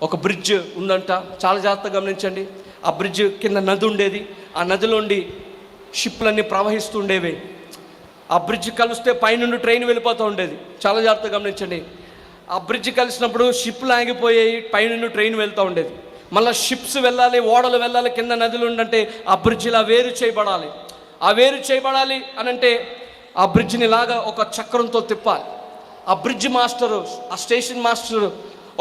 ఒక బ్రిడ్జ్ ఉందంట, చాలా జాగ్రత్తగా గమనించండి. ఆ బ్రిడ్జ్ కింద నది ఉండేది, ఆ నదిలోండి షిప్లన్నీ ప్రవహిస్తూ ఉండేవి. ఆ బ్రిడ్జ్ కలిస్తే పైనుండి ట్రైన్ వెళ్ళిపోతూ ఉండేది. చాలా జాగ్రత్తగా గమనించండి. ఆ బ్రిడ్జ్ కలిసినప్పుడు షిప్లు ఆగిపోయాయి, పైనుండి ట్రైన్ వెళ్తూ ఉండేది. మళ్ళీ షిప్స్ వెళ్ళాలి, ఓడలు వెళ్ళాలి, కింద నదులు ఉండంటే ఆ బ్రిడ్జ్ ఇలా వేరు చేయబడాలి. ఆ వేరు చేయబడాలి అని అంటే ఆ బ్రిడ్జ్ని ఇలాగా ఒక చక్రంతో తిప్పాలి. ఆ బ్రిడ్జ్ మాస్టరు, ఆ స్టేషన్ మాస్టరు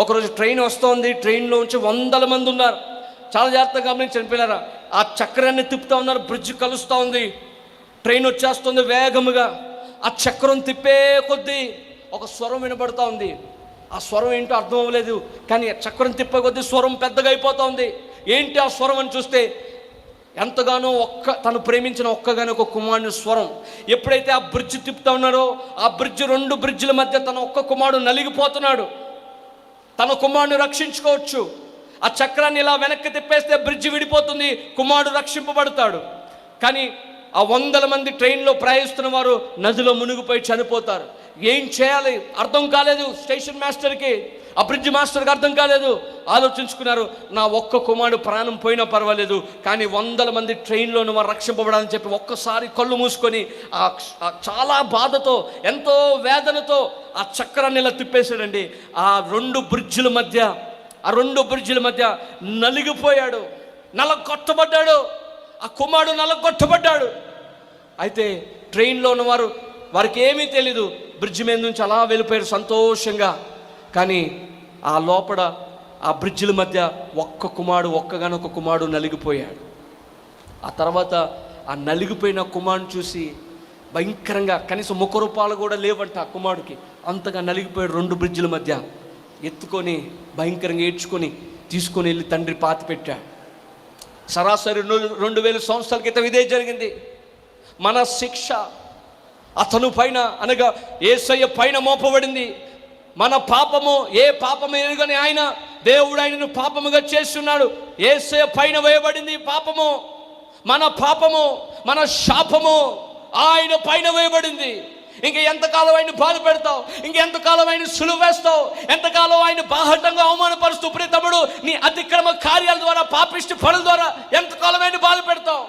ఒకరోజు ట్రైన్ వస్తుంది, ట్రైన్లో నుంచి 100 మంది ఉన్నారు. చాలా జాగ్రత్తగా గమనించండి పిల్లరా. ఆ చక్రాన్ని తిప్పుతూ ఉన్నారు, బ్రిడ్జ్ కలుస్తూ ఉంది, ట్రైన్ వచ్చేస్తుంది వేగముగా. ఆ చక్రం తిప్పే కొద్దీ ఒక స్వరం వినబడుతూ ఉంది. ఆ స్వరం ఏంటో అర్థం అవ్వలేదు, కానీ చక్రం తిప్పే కొద్దీ స్వరం పెద్దగా అయిపోతూ ఉంది. ఏంటి ఆ స్వరం అని చూస్తే ఎంతగానో తను ప్రేమించిన ఒక్కగానే ఒక కుమారుని స్వరం. ఎప్పుడైతే ఆ బ్రిడ్జ్ తిప్పుతా ఉన్నారో, ఆ బ్రిడ్జ్ 2 బ్రిడ్జ్ల మధ్య తన ఒక్క కుమారుడు నలిగిపోతున్నాడు. తన కుమారుని రక్షించుకోవచ్చు. ఆ చక్రాన్ని ఇలా వెనక్కి తిప్పేస్తే బ్రిడ్జ్ విడిపోతుంది, కుమారుడు రక్షింపబడతాడు. కానీ ఆ 100 మంది ట్రైన్లో ప్రయాణిస్తున్న వారు నదిలో మునిగిపోయి చనిపోతారు. ఏం చేయాలి అర్థం కాలేదు స్టేషన్ మాస్టర్కి, ఆ బ్రిడ్జ్ మాస్టర్కి అర్థం కాలేదు. ఆలోచించుకున్నారు, నా ఒక్క కుమారుడు ప్రాణం పోయినా పర్వాలేదు, కానీ 100 మంది ట్రైన్లోని వారు రక్షింపబడాలని చెప్పి ఒక్కసారి కళ్ళు మూసుకొని చాలా బాధతో, ఎంతో వేదనతో ఆ చక్రాన్ని ఇలా తిప్పేశాడండి. ఆ 2 బ్రిడ్జిల మధ్య నలిగిపోయాడు, నలగొట్టబడ్డాడు. ఆ కుమారుడు నలగొట్టబడ్డాడు. అయితే ట్రైన్లో ఉన్నవారు, వారికి ఏమీ తెలీదు, బ్రిడ్జ్ మీద నుంచి అలా వెళ్ళిపోయారు సంతోషంగా. కానీ ఆ లోపల ఆ బ్రిడ్జిల మధ్య ఒక్కగానొక్క కుమారుడు నలిగిపోయాడు. ఆ తర్వాత ఆ నలిగిపోయిన కుమారుని చూసి భయంకరంగా, కనీసం ముఖ రూపాలు కూడా లేవంట ఆ కుమారుడికి, అంతగా నలిగిపోయాడు. 2 బ్రిడ్జిల మధ్య ఎత్తుకొని భయంకరంగా ఏడ్చుకొని తీసుకొని వెళ్ళి తండ్రి పాతి పెట్టాడు. సరాసరి 2000 సంవత్సరాల క్రితం ఇదే జరిగింది. మన శిక్ష అతను పైన, అనగా యేసయ్య పైన మోపబడింది. మన పాపము, ఏ పాపము ఎరుగని ఆయన, దేవుడు ఆయనను పాపముగా చేస్తున్నాడు. యేసయ్య పైన వేయబడింది పాపము, మన పాపము, మన శాపము ఆయన పైన వేయబడింది. ఇంక ఎంతకాలం ఆయన బాధ పెడతావు, ఇంకెంతకాలం ఆయన సులువు వేస్తావు, ఎంతకాలం ఆయన బాహటంగా అవమానపరుస్తూ, ప్రియ తమ్ముడు, నీ అతిక్రమ కార్యాల ద్వారా, పాపిష్టి పనుల ద్వారా ఎంతకాలం ఆయన బాధ పెడతావు?